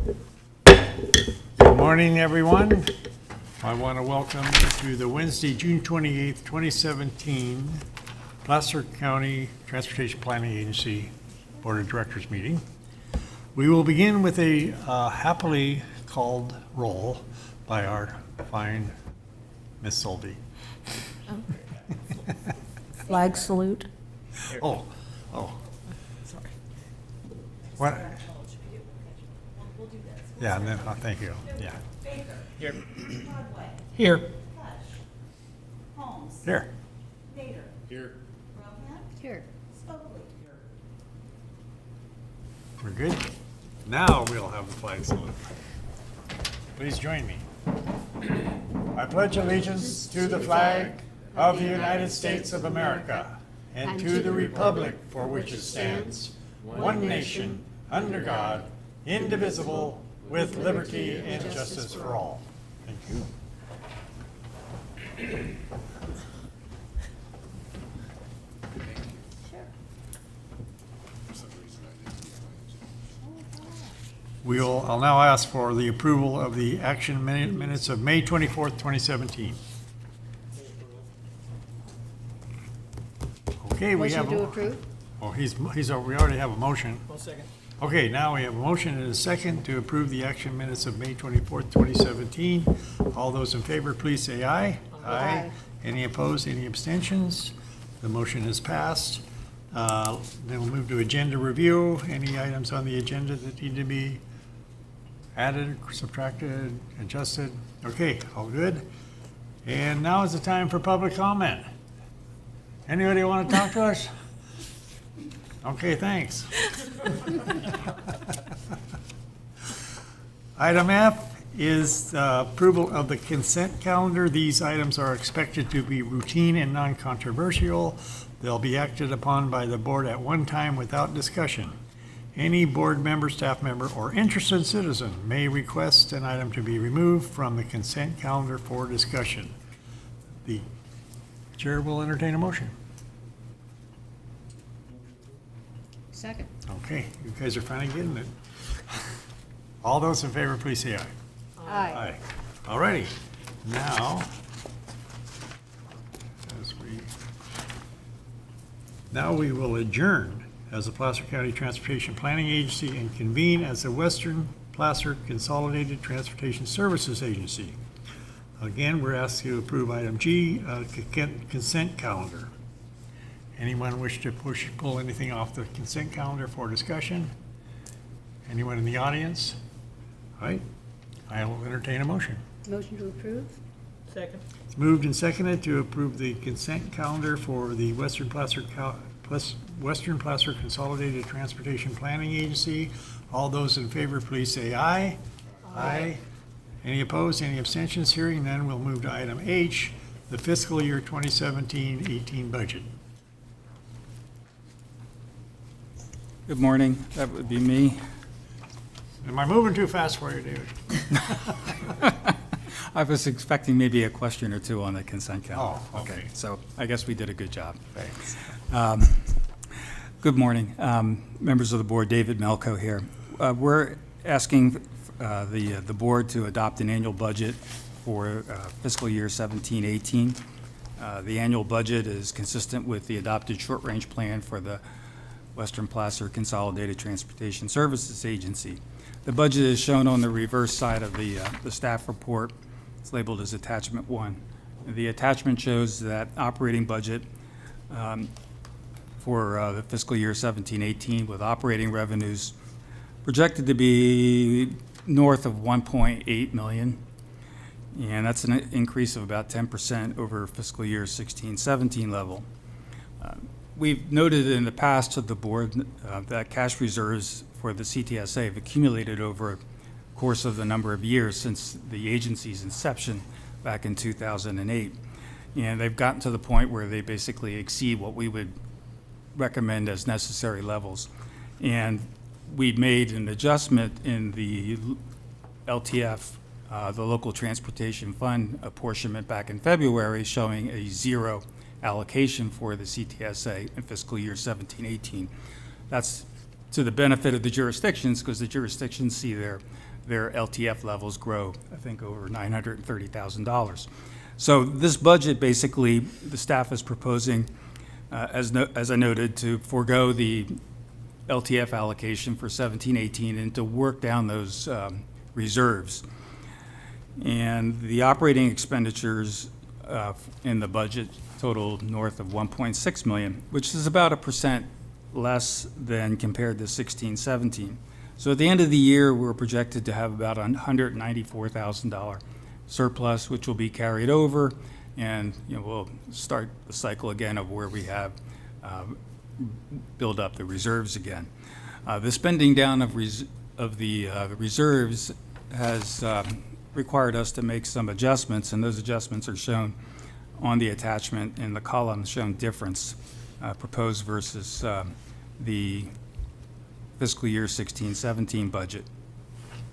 Good morning, everyone. I want to welcome you to the Wednesday, June 28th, 2017 Placer County Transportation Planning Agency Board of Directors meeting. We will begin with a happily called roll by our fine Miss Solby. Flag salute. Oh, Sorry. what? Yeah, and then, thank you, yeah. Baker. Here. Broadway. Here. Hush. Holmes. Here. Nader. Here. Rohan. Here. Stokely. We're good? Now we'll have the flag salute. Please join me. I pledge allegiance to the flag of the United States of America and to the republic for which it stands, one nation, under God, indivisible, with liberty and justice for all. Thank you. I'll now ask for the approval of the action minutes of May 24th, 2017. Okay, we have. Motion to approve? Oh, we already have a motion. One second. Okay, now we have a motion and a second to approve the action minutes of May 24th, 2017. All those in favor, please say aye. Aye. Any opposed, any abstentions? The motion is passed. Then we'll move to agenda review. Any items on the agenda that need to be added, subtracted, adjusted? Okay, all good. And now is the time for public comment. Anybody want to talk to us? Okay, thanks. Item F is approval of the consent calendar. These items are expected to be routine and non-controversial. They'll be acted upon by the board at one time without discussion. Any board member, staff member, or interested citizen may request an item to be removed from the consent calendar for discussion. The chair will entertain a motion. Second. Okay, you guys are finally getting it. All those in favor, please say aye. Aye. All righty, now, we will adjourn as the Placer County Transportation Planning Agency and convene as the Western Placer Consolidated Transportation Services Agency. Again, we're asked to approve item G, consent calendar. Anyone wish to pull anything off the consent calendar for discussion? Anyone in the audience? All right, I will entertain a motion. Motion to approve? Second. It's moved and seconded to approve the consent calendar for the Western Placer Consolidated Transportation Planning Agency. All those in favor, please say aye. Aye. Any opposed, any abstentions? Hearing none, we'll move to item H, the fiscal year 2017-18 budget. Good morning, that would be me. Am I moving too fast for you, David? I was expecting maybe a question or two on the consent calendar. Oh, okay. So I guess we did a good job. Thanks. Good morning, members of the board, David Melko here. We're asking the board to adopt an annual budget for fiscal year 17-18. The annual budget is consistent with the adopted short-range plan for the Western Placer Consolidated Transportation Services Agency. The budget is shown on the reverse side of the staff report. It's labeled as Attachment 1. The attachment shows that operating budget for the fiscal year 17-18 with operating revenues projected to be north of 1.8 million. And that's an increase of about 10% over fiscal year 16-17 level. We've noted in the past to the board that cash reserves for the CTSA have accumulated over a course of the number of years since the agency's inception back in 2008. And they've gotten to the point where they basically exceed what we would recommend as necessary levels. And we made an adjustment in the LTF, the Local Transportation Fund apportionment back in February, showing a zero allocation for the CTSA in fiscal year 17-18. That's to the benefit of the jurisdictions, because the jurisdictions see their their LTF levels grow, I think, over $930,000. So this budget, basically, the staff is proposing, as I noted, to forego the LTF allocation for 17-18 and to work down those reserves. And the operating expenditures in the budget total north of 1.6 million, which is about 1% less than compared to 16-17. So at the end of the year, we're projected to have about $194,000 surplus, which will be carried over, and we'll start the cycle again of where we have build up the reserves again. The spending down of the reserves has required us to make some adjustments, and those adjustments are shown on the attachment in the column shown difference proposed versus the fiscal year 16-17 budget.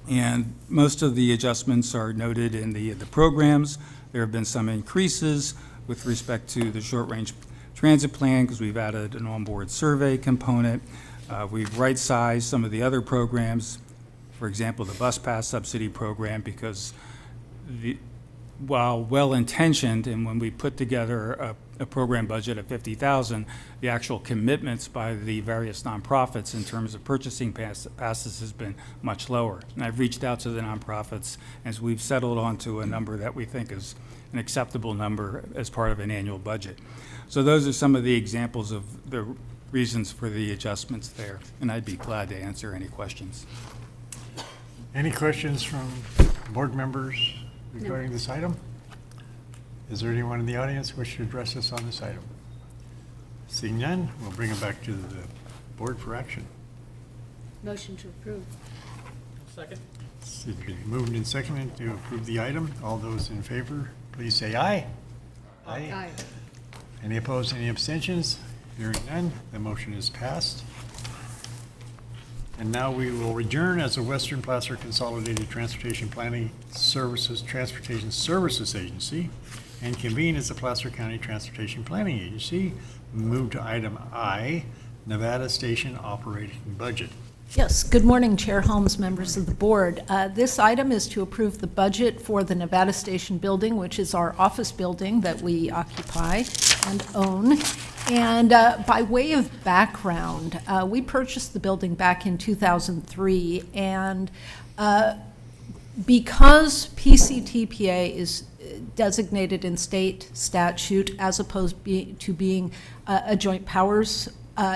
And most of the adjustments are noted in the programs. There have been some increases with respect to the short-range transit plan because we've added an onboard survey component. We've right-sized some of the other programs, for example, the bus pass subsidy program, because while well-intentioned, and when we put together a program budget of $50,000, the actual commitments by the various nonprofits in terms of purchasing passes has been much lower. And I've reached out to the nonprofits as we've settled onto a number that we think is an acceptable number as part of an annual budget. So those are some of the examples of the reasons for the adjustments there, and I'd be glad to answer any questions. Any questions from board members regarding this item? Is there anyone in the audience wish to address us on this item? Seeing none, we'll bring it back to the board for action. Motion to approve. Second. It's been moved and seconded to approve the item. All those in favor, please say aye. Aye. Any opposed, any abstentions? Hearing none, the motion is passed. And now we will adjourn as the Western Placer Consolidated Transportation Planning Services Transportation Services Agency and convene as the Placer County Transportation Planning Agency. Move to item I, Nevada Station Operating Budget. Yes, good morning, Chair Holmes, members of the board. This item is to approve the budget for the Nevada Station building, which is our office building that we occupy and own. And by way of background, we purchased the building back in 2003, and because PCTPA is designated in state statute as opposed to being a joint powers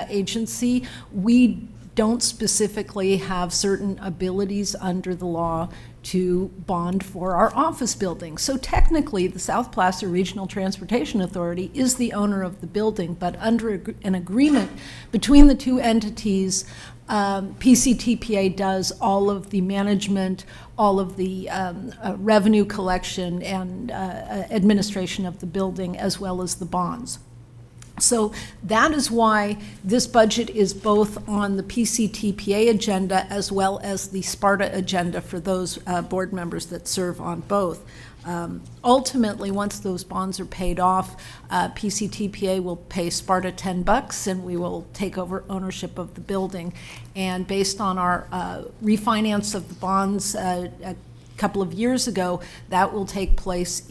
agency, we don't specifically have certain abilities under the law to bond for our office building. So technically, the South Placer Regional Transportation Authority is the owner of the building, but under an agreement between the two entities, PCTPA does all of the management, all of the revenue collection and administration of the building, as well as the bonds. So that is why this budget is both on the PCTPA agenda as well as the SPARTA agenda for those board members that serve on both. Ultimately, once those bonds are paid off, PCTPA will pay SPARTA $10 and we will take over ownership of the building. And based on our refinance of the bonds a couple of years ago, that will take place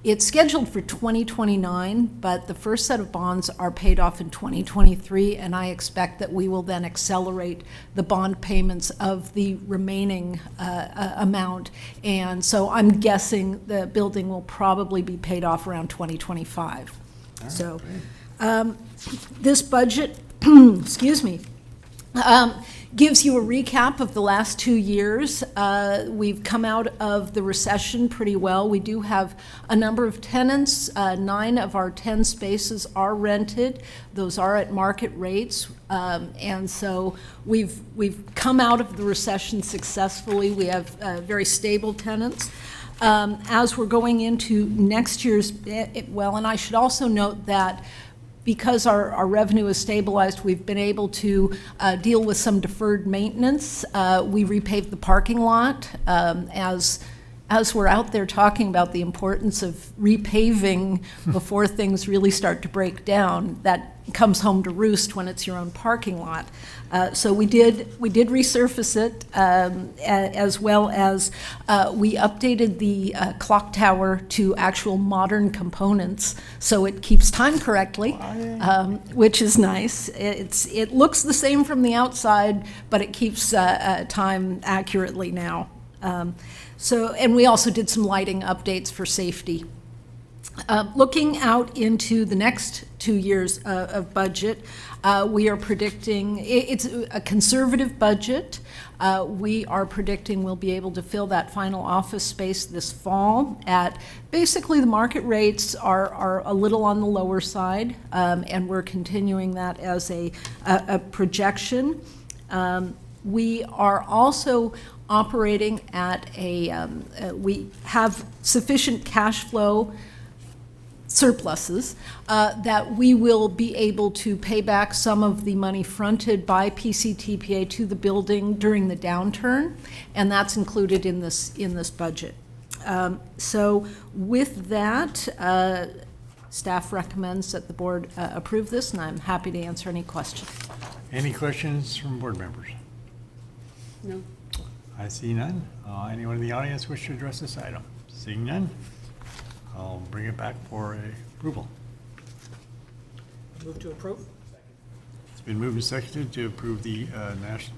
it's scheduled for 2029, but the first set of bonds are paid off in 2023, and I expect that we will then accelerate the bond payments of the remaining amount. And so I'm guessing the building will probably be paid off around 2025. So this budget, excuse me, gives you a recap of the last 2 years. We've come out of the recession pretty well. We do have a number of tenants. 9 of our 10 spaces are rented. Those are at market rates. And so we've come out of the recession successfully. We have very stable tenants. As we're going into next year's, well, and I should also note that because our revenue is stabilized, we've been able to deal with some deferred maintenance. We repaved the parking lot as as we're out there talking about the importance of repaving before things really start to break down, that comes home to roost when it's your own parking lot. So we did resurface it, as well as we updated the clock tower to actual modern components, so it keeps time correctly, which is nice. It looks the same from the outside, but it keeps time accurately now. And we also did some lighting updates for safety. Looking out into the next 2 years of budget, we are predicting, it's a conservative budget. We are predicting we'll be able to fill that final office space this fall at, basically the market rates are a little on the lower side, and we're continuing that as a projection. We are also operating at we have sufficient cash flow surpluses that we will be able to pay back some of the money fronted by PCTPA to the building during the downturn, and that's included in this budget. So with that, staff recommends that the board approve this, and I'm happy to answer any questions. Any questions from board members? No. I see none. Anyone in the audience wish to address this item? Seeing none, I'll bring it back for approval. Move to approve? It's been moved and seconded to approve the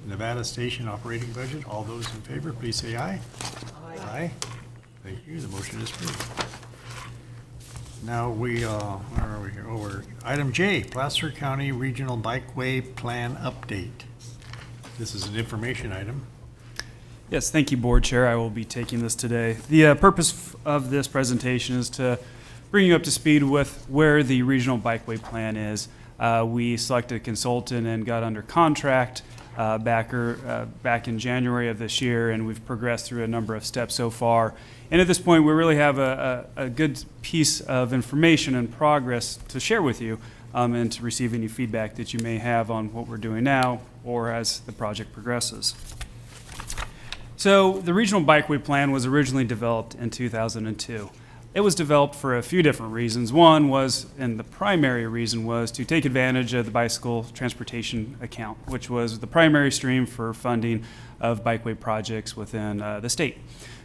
Nevada Station operating budget. All those in favor, please say aye. Aye. Thank you. The motion is approved. Now where are we here? We're item J, Placer County Regional Bikeway Plan Update. This is an information item. Yes, thank you, Board Chair. I will be taking this today. The purpose of this presentation is to bring you up to speed with where the regional bikeway plan is. We selected a consultant and got under contract back in January of this year, and we've progressed through a number of steps so far. And at this point, we really have a good piece of information and progress to share with you, and to receive any feedback that you may have on what we're doing now or as the project progresses. So the regional bikeway plan was originally developed in 2002. It was developed for a few different reasons. One was, and the primary reason was, to take advantage of the bicycle transportation account, which was the primary stream for funding of bikeway projects within the state.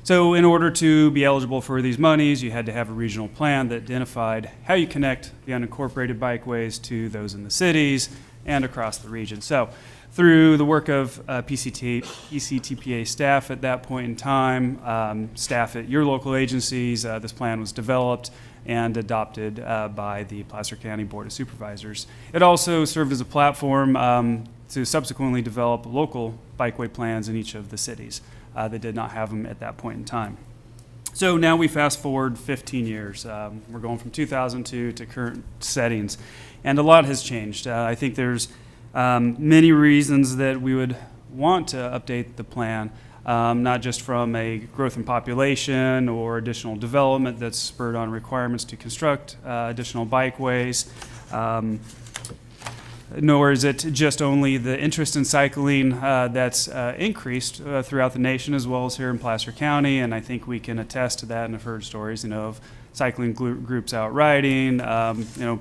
So in order to be eligible for these monies, you had to have a regional plan that identified how you connect the unincorporated bikeways to those in the cities and across the region. So through the work of PCTPA staff at that point in time, staff at your local agencies, this plan was developed and adopted by the Placer County Board of Supervisors. It also served as a platform to subsequently develop local bikeway plans in each of the cities that did not have them at that point in time. So now we fast forward 15 years. We're going from 2002 to current settings, and a lot has changed. I think there's many reasons that we would want to update the plan, not just from a growth in population or additional development that's spurred on requirements to construct additional bikeways, nor is it just only the interest in cycling that's increased throughout the nation as well as here in Placer County, and I think we can attest to that and have heard stories, of cycling groups out riding,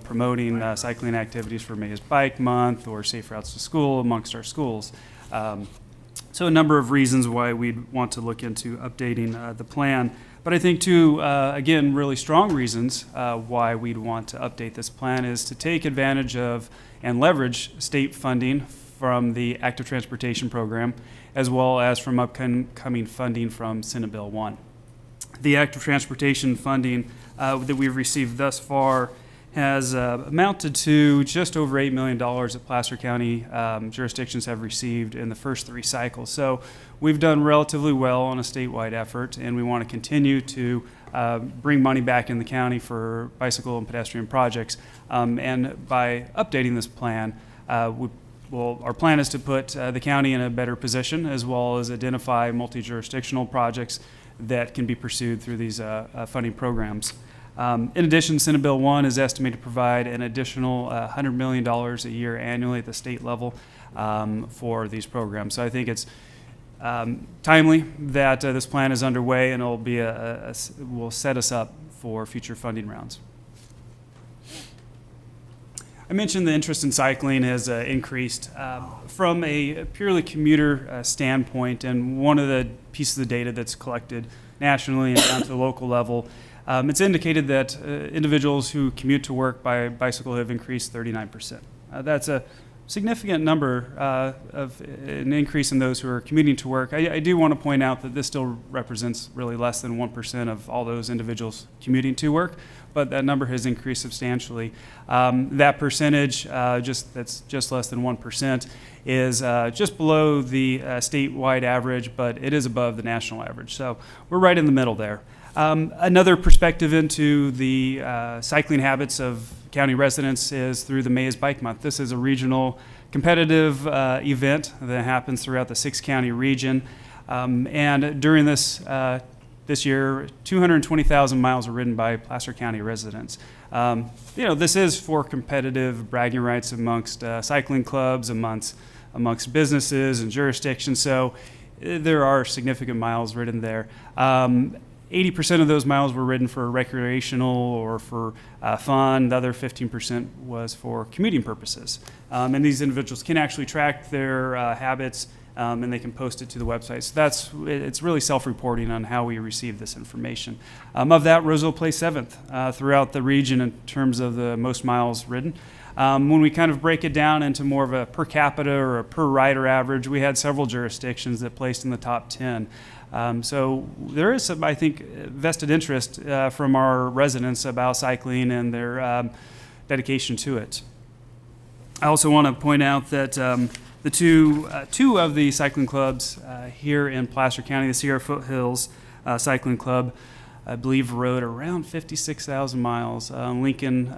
promoting cycling activities for May is Bike Month or Safe Routes to School amongst our schools. So a number of reasons why we'd want to look into updating the plan. But I think two, again, really strong reasons why we'd want to update this plan is to take advantage of and leverage state funding from the Active Transportation Program, as well as from upcoming funding from Senate Bill 1. The Active Transportation funding that we've received thus far has amounted to just over $8 million that Placer County jurisdictions have received in the first 3 cycles. So we've done relatively well on a statewide effort, and we want to continue to bring money back in the county for bicycle and pedestrian projects. And by updating this plan, our plan is to put the county in a better position, as well as identify multi-jurisdictional projects that can be pursued through these funding programs. In addition, Senate Bill 1 is estimated to provide an additional $100 million a year annually at the state level for these programs. So I think it's timely that this plan is underway, and it'll be will set us up for future funding rounds. I mentioned the interest in cycling has increased from a purely commuter standpoint, and one of the pieces of data that's collected nationally and down to the local level, it's indicated that individuals who commute to work by bicycle have increased 39%. That's a significant number of an increase in those who are commuting to work. I do want to point out that this still represents really less than 1% of all those individuals commuting to work, but that number has increased substantially. That percentage, that's just less than 1%, is just below the statewide average, but it is above the national average. So we're right in the middle there. Another perspective into the cycling habits of county residents is through the May is Bike Month. This is a regional competitive event that happens throughout the 6-county region. And during this year, 220,000 miles were ridden by Placer County residents. This is for competitive bragging rights amongst cycling clubs, amongst businesses and jurisdictions. So there are significant miles ridden there. 80% of those miles were ridden for recreational or for fun. The other 15% was for commuting purposes. And these individuals can actually track their habits, and they can post it to the website. So it's really self-reporting on how we receive this information. Of that, Roseville placed 7th throughout the region in terms of the most miles ridden. When we kind of break it down into more of a per capita or a per rider average, we had several jurisdictions that placed in the top 10. So there is some, I think, vested interest from our residents about cycling and their dedication to it. I also want to point out that the two of the cycling clubs here in Placer County, the Sierra Foothills Cycling Club, I believe rode around 56,000 miles. Lincoln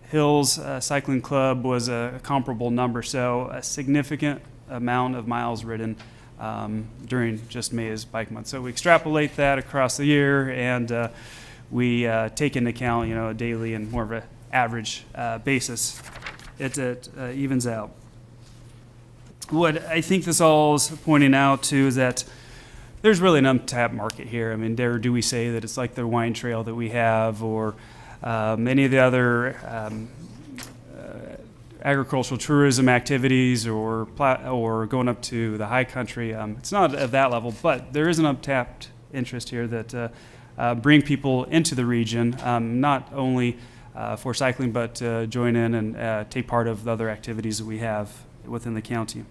Hills Cycling Club was a comparable number, so a significant amount of miles ridden during just May is Bike Month. So we extrapolate that across the year, and we take into account, a daily and more of an average basis. It evens out. What I think this all is pointing out to is that there's really an untapped market here. I mean, do we say that it's like the wine trail that we have, or any of the other agricultural tourism activities, or going up to the high country. It's not at that level, but there is an untapped interest here that bring people into the region, not only for cycling, but join in and take part of the other activities that we have within the county.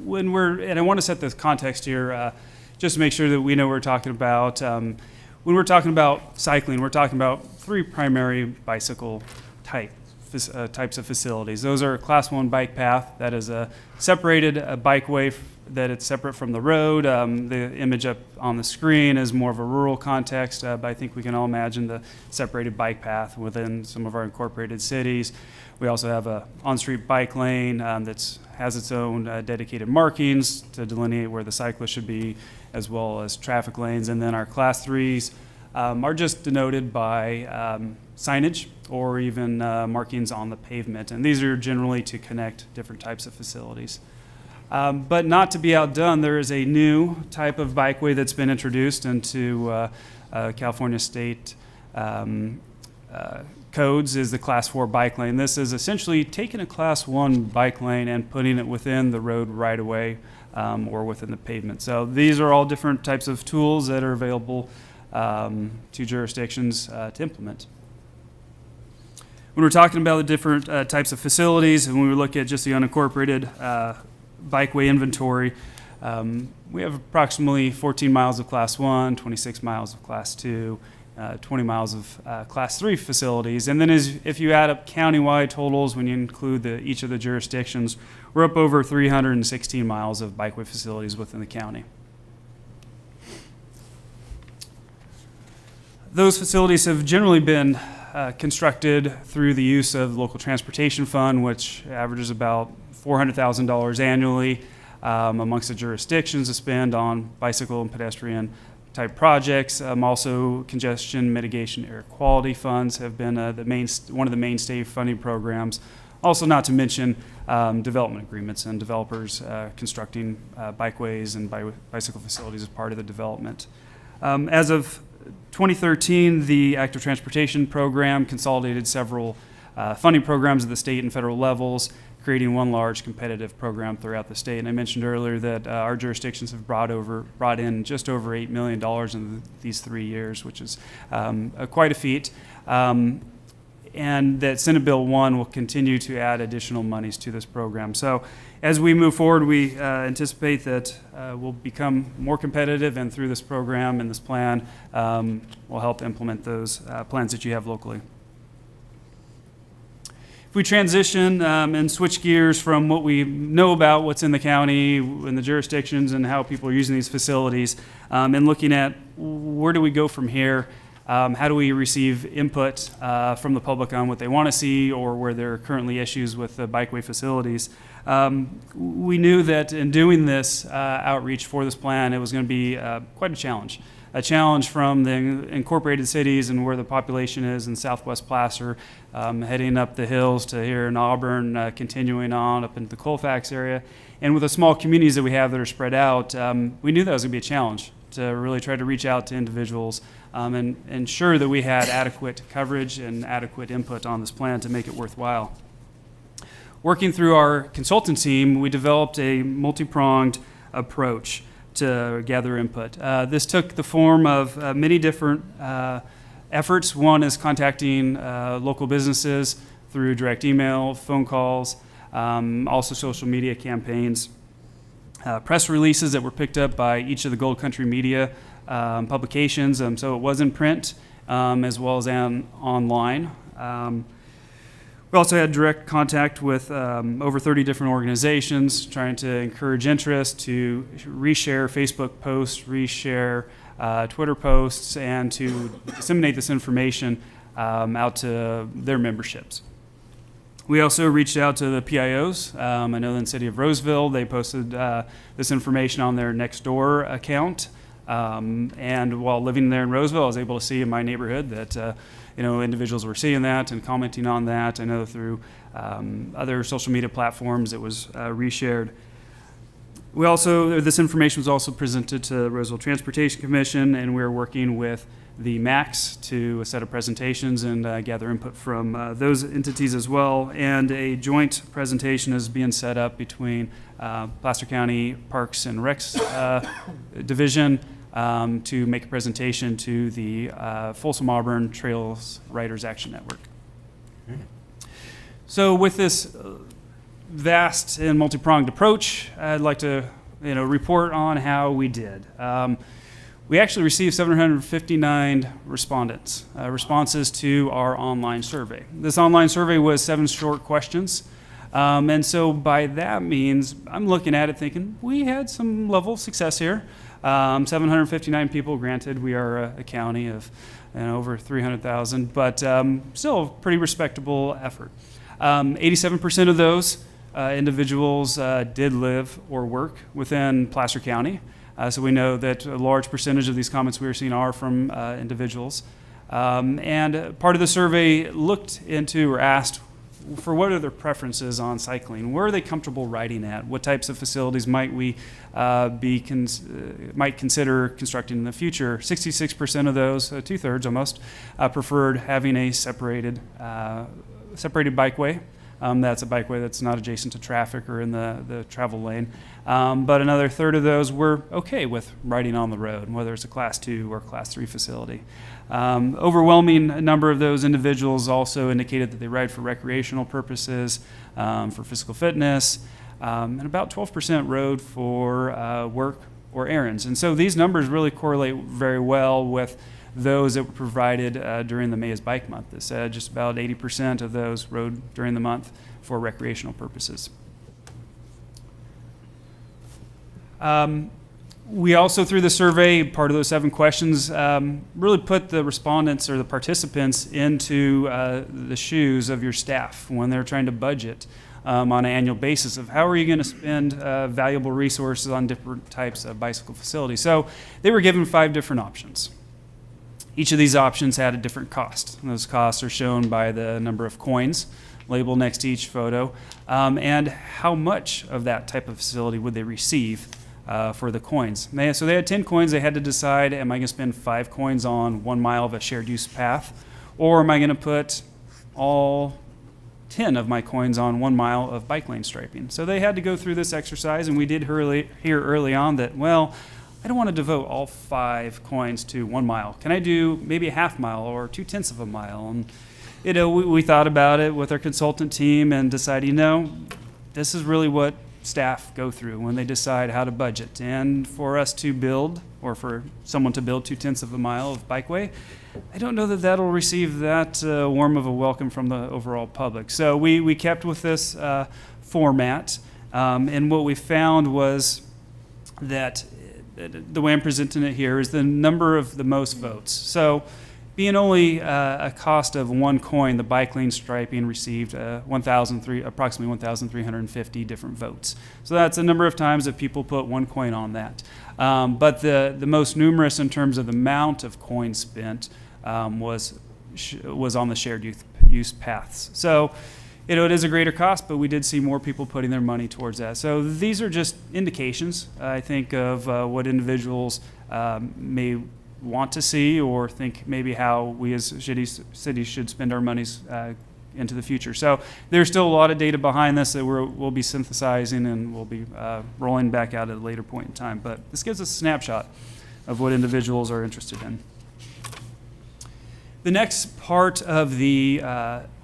And I want to set the context here, just to make sure that we know what we're talking about. When we're talking about cycling, we're talking about 3 primary bicycle types of facilities. Those are a Class 1 bike path, that is a separated bikeway that it's separate from the road. The image up on the screen is more of a rural context, but I think we can all imagine the separated bike path within some of our incorporated cities. We also have a on-street bike lane that has its own dedicated markings to delineate where the cyclist should be, as well as traffic lanes. And then our Class 3s are just denoted by signage or even markings on the pavement. And these are generally to connect different types of facilities. But not to be outdone, there is a new type of bikeway that's been introduced into California state codes, is the Class 4 bike lane. This is essentially taking a Class 1 bike lane and putting it within the road right of way or within the pavement. So these are all different types of tools that are available to jurisdictions to implement. When we're talking about the different types of facilities, and when we look at just the unincorporated bikeway inventory, we have approximately 14 miles of Class 1, 26 miles of Class 2, 20 miles of Class 3 facilities. And then if you add up countywide totals, when you include each of the jurisdictions, we're up over 316 miles of bikeway facilities within the county. Those facilities have generally been constructed through the use of the local transportation fund, which averages about $400,000 annually amongst the jurisdictions to spend on bicycle and pedestrian type projects. Also, congestion mitigation air quality funds have been one of the mainstay funding programs, Also, not to mention development agreements and developers constructing bikeways and bicycle facilities as part of the development. As of 2013, the Active Transportation Program consolidated several funding programs at the state and federal levels, creating one large competitive program throughout the state. And I mentioned earlier that our jurisdictions have brought in just over $8 million in these 3 years, which is quite a feat. And that Senate Bill 1 will continue to add additional monies to this program. So as we move forward, we anticipate that we'll become more competitive, and through this program and this plan, we'll help implement those plans that you have locally. If we transition and switch gears from what we know about what's in the county and the jurisdictions and how people are using these facilities, and looking at where do we go from here, how do we receive input from the public on what they want to see or where there are currently issues with the bikeway facilities. We knew that in doing this outreach for this plan, it was going to be quite a challenge. A challenge from the incorporated cities and where the population is in Southwest Placer, heading up the hills to here in Auburn, continuing on up into the Colfax area. And with the small communities that we have that are spread out, we knew that was going to be a challenge to really try to reach out to individuals and ensure that we had adequate coverage and adequate input on this plan to make it worthwhile. Working through our consultant team, we developed a multi-pronged approach to gather input. This took the form of many different efforts. One is contacting local businesses through direct email, phone calls, also social media campaigns, press releases that were picked up by each of the Gold Country media publications, so it was in print as well as online. We also had direct contact with over 30 different organizations, trying to encourage interest, to reshare Facebook posts, reshare Twitter posts, and to disseminate this information out to their memberships. We also reached out to the PIOs. I know in the city of Roseville, they posted this information on their Nextdoor account. And while living there in Roseville, I was able to see in my neighborhood that individuals were seeing that and commenting on that. I know through other social media platforms it was reshared. This information was also presented to the Roseville Transportation Commission, and we're working with the MACs to a set of presentations and gather input from those entities as well. And a joint presentation is being set up between Placer County Parks and Recs Division to make a presentation to the Folsom Auburn Trails Riders Action Network. So with this vast and multi-pronged approach, I'd like to report on how we did. We actually received 759 responses to our online survey. This online survey was 7 short questions. And so by that means, I'm looking at it thinking, we had some level of success here. 759 people, granted, we are a county of over 300,000, but still a pretty respectable effort. 87% of those individuals did live or work within Placer County. So we know that a large percentage of these comments we are seeing are from individuals. And part of the survey looked into or asked for what are their preferences on cycling. Where are they comfortable riding at? What types of facilities might we might consider constructing in the future? 66% of those, 2/3 almost, preferred having a separated bikeway. That's a bikeway that's not adjacent to traffic or in the travel lane. But another 1/3 of those were okay with riding on the road, whether it's a Class 2 or Class 3 facility. Overwhelming number of those individuals also indicated that they ride for recreational purposes, for physical fitness, and about 12% rode for work or errands. And so these numbers really correlate very well with those that were provided during the May is Bike Month. They said just about 80% of those rode during the month for recreational purposes. We also, through the survey, part of those 7 questions, really put the respondents or the participants into the shoes of your staff when they're trying to budget on an annual basis of how are you going to spend valuable resources on different types of bicycle facilities. So they were given 5 different options. Each of these options had a different cost. And those costs are shown by the number of coins label next to each photo, and how much of that type of facility would they receive for the coins. So they had 10 coins. They had to decide, am I going to spend 5 coins on 1 mile of a shared use path, or am I going to put all 10 of my coins on 1 mile of bike lane striping? So they had to go through this exercise, and we did hear early on that, well, I don't want to devote all 5 coins to 1 mile. Can I do maybe a half mile or 2/10 of a mile? And we thought about it with our consultant team and decided, this is really what staff go through when they decide how to budget. And for us to build, or for someone to build 2/10 of a mile of bikeway, I don't know that that'll receive that warm of a welcome from the overall public. So we kept with this format, and what we found was that the way I'm presenting it here is the number of the most votes. So being only a cost of 1 coin, the bike lane striping received approximately 1,350 different votes. So that's a number of times that people put 1 coin on that. But the most numerous in terms of the amount of coins spent was on the shared use paths. So it is a greater cost, but we did see more people putting their money towards that. So these are just indications, I think, of what individuals may want to see, or think maybe how we as cities should spend our monies into the future. So there's still a lot of data behind this that we'll be synthesizing, and we'll be rolling back out at a later point in time. But this gives us a snapshot of what individuals are interested in. The next part of the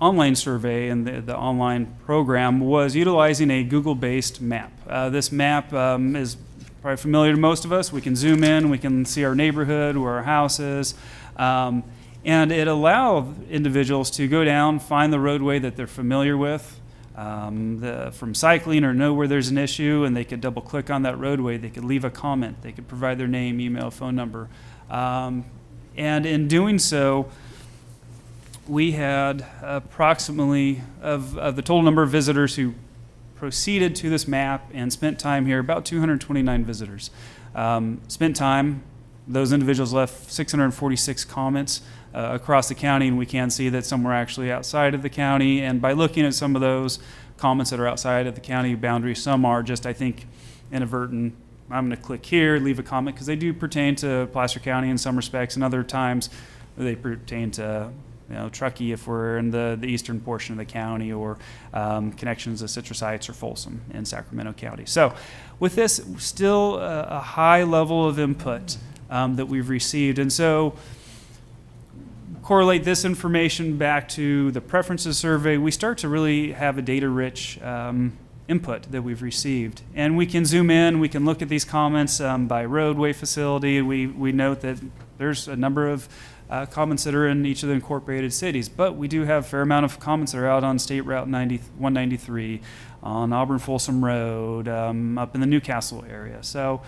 online survey and the online program was utilizing a Google-based map. This map is probably familiar to most of us. We can zoom in, we can see our neighborhood, where our house is, and it allowed individuals to go down, find the roadway that they're familiar with, from cycling, or know where there's an issue, and they could double click on that roadway. They could leave a comment. They could provide their name, email, phone number. And in doing so, we had approximately, of the total number of visitors who proceeded to this map and spent time here, about 229 visitors. Spent time, those individuals left 646 comments across the county, and we can see that some were actually outside of the county. And by looking at some of those comments that are outside of the county boundary, some are just, I think, inadvertent. I'm going to click here, leave a comment, because they do pertain to Placer County in some respects, and other times they pertain to Truckee if we're in the eastern portion of the county, or connections to Citrus Heights or Folsom in Sacramento County. So with this, still a high level of input that we've received. And so correlate this information back to the preferences survey, we start to really have a data-rich input that we've received. And we can zoom in, we can look at these comments by roadway facility. We note that there's a number of comments that are in each of the incorporated cities, but we do have a fair amount of comments that are out on State Route 193, on Auburn Folsom Road, up in the Newcastle area. So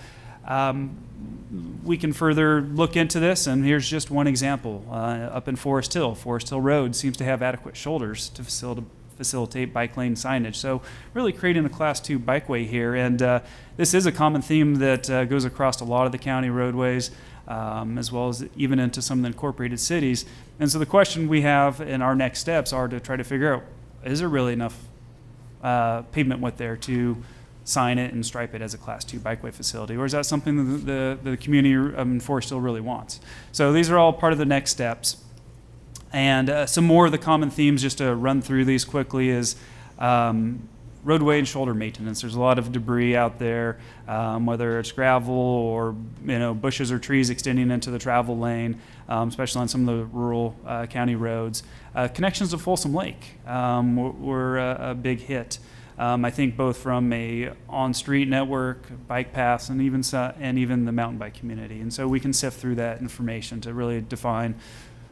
we can further look into this, and here's just one example. Up in Forest Hill Road seems to have adequate shoulders to facilitate bike lane signage. So really creating a Class 2 bikeway here, and this is a common theme that goes across a lot of the county roadways, as well as even into some of the incorporated cities. And so the question we have in our next steps are to try to figure out, is there really enough pavement width there to sign it and stripe it as a Class 2 bikeway facility? Or is that something that the community in Forest Hill really wants? So these are all part of the next steps. And some more of the common themes, just to run through these quickly, is roadway and shoulder maintenance. There's a lot of debris out there, whether it's gravel or bushes or trees extending into the travel lane, especially on some of the rural county roads. Connections to Folsom Lake were a big hit. I think both from a on-street network, bike paths, and even the mountain bike community. And so we can sift through that information to really define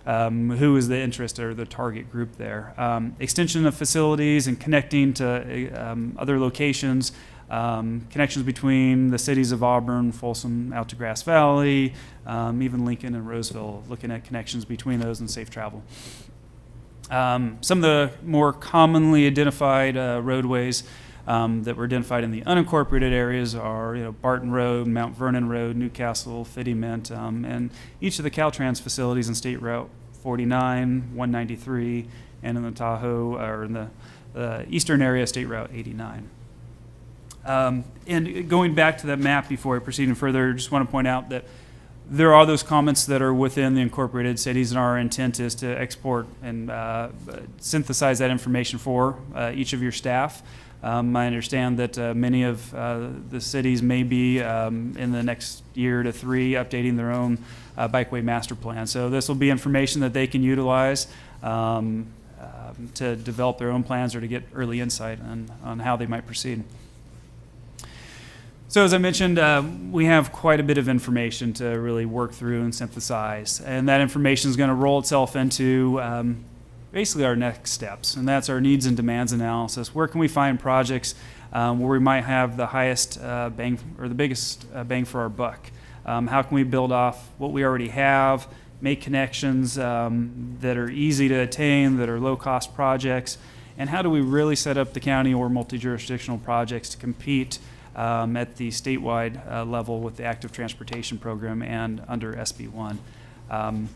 who is the interest or the target group there. Extension of facilities and connecting to other locations, connections between the cities of Auburn, Folsom, out to Grass Valley, even Lincoln and Roseville, looking at connections between those and safe travel. Some of the more commonly identified roadways that were identified in the unincorporated areas are, Barton Road, Mount Vernon Road, Newcastle, Fittyment, and each of the Caltrans facilities in State Route 49, 193, and in the Tahoe, or in the eastern area, State Route 89. And going back to that map before I proceed any further, I just want to point out that there are those comments that are within the incorporated cities, and our intent is to export and synthesize that information for each of your staff. I understand that many of the cities may be in the next year to 3 updating their own bikeway master plan. So this will be information that they can utilize to develop their own plans or to get early insight on how they might proceed. So as I mentioned, we have quite a bit of information to really work through and synthesize, and that information is going to roll itself into basically our next steps, and that's our needs and demands analysis. Where can we find projects where we might have the highest bang or the biggest bang for our buck? How can we build off what we already have, make connections that are easy to attain, that are low-cost projects, and how do we really set up the county or multi-jurisdictional projects to compete at the statewide level with the active transportation program and under SB 1.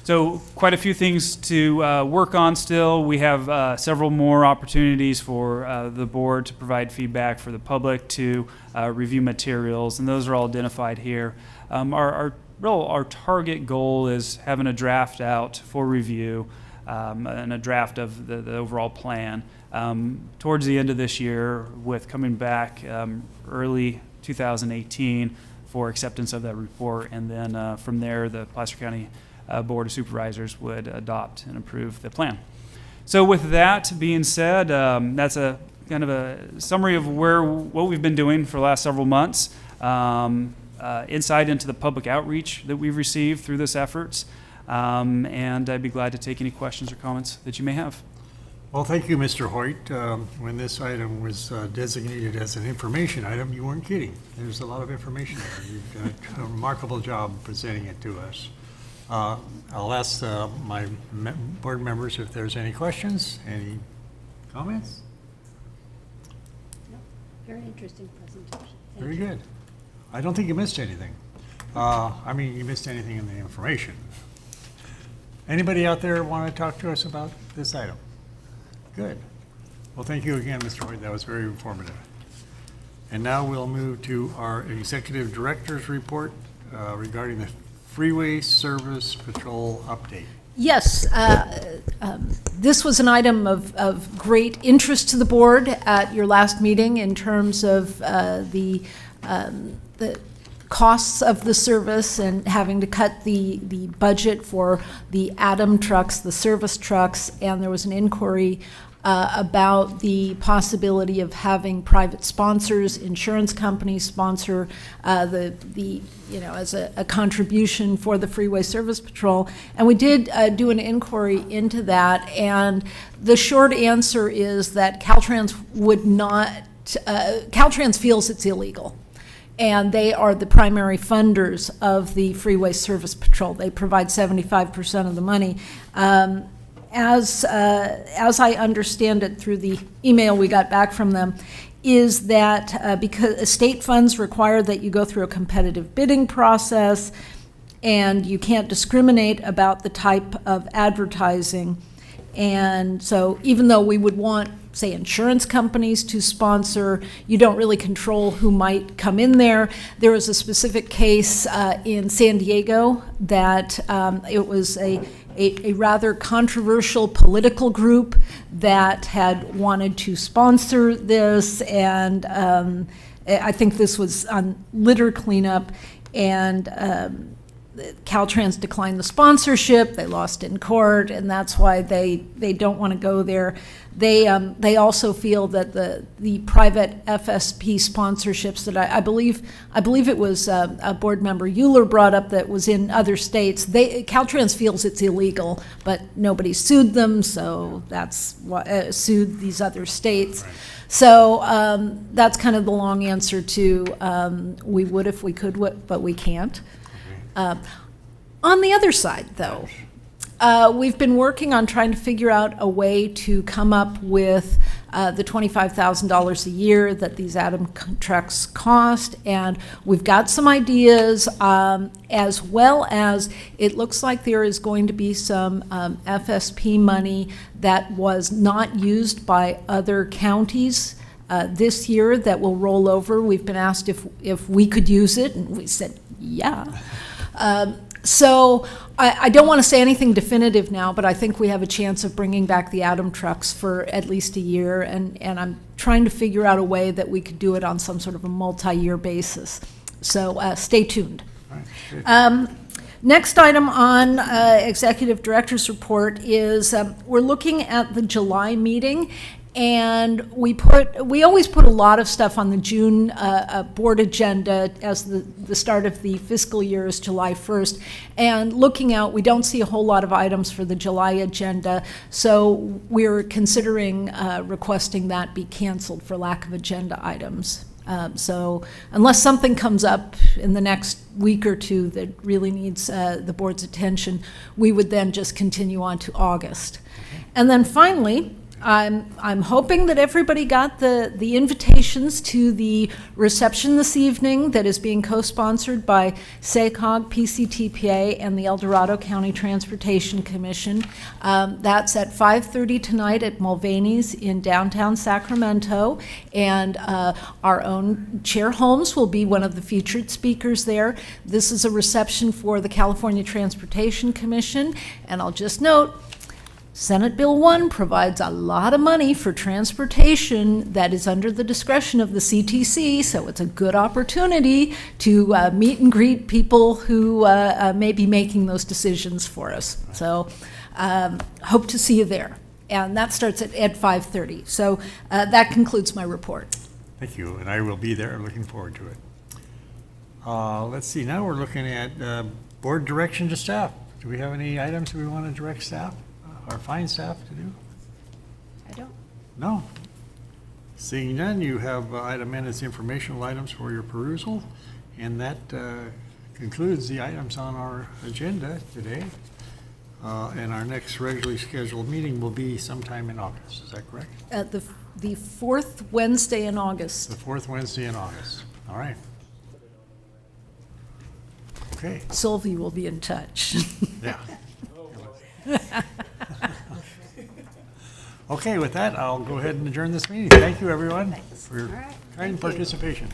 So quite a few things to work on still. We have several more opportunities for the board to provide feedback, for the public to review materials, and those are all identified here. Our target goal is having a draft out for review and a draft of the overall plan towards the end of this year, with coming back early 2018 for acceptance of that report, and then from there the Placer County Board of Supervisors would adopt and approve the plan. So with that being said, that's a kind of a summary of what we've been doing for the last several months, insight into the public outreach that we've received through this efforts, and I'd be glad to take any questions or comments that you may have. Well, thank you, Mr. Hoyt. When this item was designated as an information item, you weren't kidding. There's a lot of information there. You've done a remarkable job presenting it to us. I'll ask my board members if there's any questions, any comments? No, very interesting presentation. Thank Very you. good. I don't think you missed anything. I mean, you missed anything in the information. Anybody out there want to talk to us about this item? Good. Well, thank you again, Mr. Hoyt. That was very informative. And now we'll move to our Executive Director's report regarding the Freeway Service Patrol update. Yes, this was an item of great interest to the board at your last meeting in terms of the costs of the service and having to cut the budget for the Atom trucks, the service trucks, and there was an inquiry about the possibility of having private sponsors, insurance companies sponsor as a contribution for the Freeway Service Patrol. And we did do an inquiry into that, and the short answer is that Caltrans would not, Caltrans feels it's illegal. And they are the primary funders of the Freeway Service Patrol. They provide 75% of the money. As I understand it through the email we got back from them, is that because state funds require that you go through a competitive bidding process, and you can't discriminate about the type of advertising. And so even though we would want, say, insurance companies to sponsor, you don't really control who might come in there. There was a specific case in San Diego that it was a rather controversial political group that had wanted to sponsor this, and I think this was on litter cleanup, and Caltrans declined the sponsorship. They lost in court, and that's why they don't want to go there. They also feel that the private FSP sponsorships that I believe it was a board member Euler brought up that was in other states. Caltrans feels it's illegal, but nobody sued them, so that's why sued these other states. Right. So that's kind of the long answer to we would if we could, but we can't. On the other side, though, we've been working on trying to figure out a way to come up with the $25,000 a year that these Adam trucks cost. And we've got some ideas, as well as it looks like there is going to be some FSP money that was not used by other counties this year that will roll over. We've been asked if we could use it, and we said, yeah. So I don't want to say anything definitive now, but I think we have a chance of bringing back the Adam trucks for at least a year, and I'm trying to figure out a way that we could do it on some sort of a multi-year basis. So stay tuned. All right, good. Next item on Executive Director's Report is we're looking at the July meeting, and we always put a lot of stuff on the June board agenda as the start of the fiscal year is July 1st. And looking out, we don't see a whole lot of items for the July agenda, so we're considering requesting that be canceled for lack of agenda items. So unless something comes up in the next week or two that really needs the board's attention, we would then just continue on to August. And then finally, I'm hoping that everybody got the invitations to the reception this evening that is being co-sponsored by SACOG, PCTPA, and the El Dorado County Transportation Commission. That's at 5:30 tonight at Mulvaney's in downtown Sacramento, and our own Chair Holmes will be one of the featured speakers there. This is a reception for the California Transportation Commission, and I'll just note, Senate Bill 1 provides a lot of money for transportation that is under the discretion of the CTC, so it's a good opportunity to meet and greet people who may be making those decisions for us. So hope to see you there. And that starts at 5:30. So that concludes my report. Thank you, and I will be there, looking forward to it. Let's see, now we're looking at board direction to staff. Do we have any items we want to direct staff, our fine staff to do? I don't. No. Seeing none, you have item N as informational items for your perusal, and that concludes the items on our agenda today. And our next regularly scheduled meeting will be sometime in August, is that correct? At the fourth Wednesday in August. The fourth Wednesday in August. All right. Okay, Sylvie will be in touch. yeah. Okay, with that, I'll go ahead and adjourn this meeting. Thank you, everyone, for your All right, kind thank you. participation.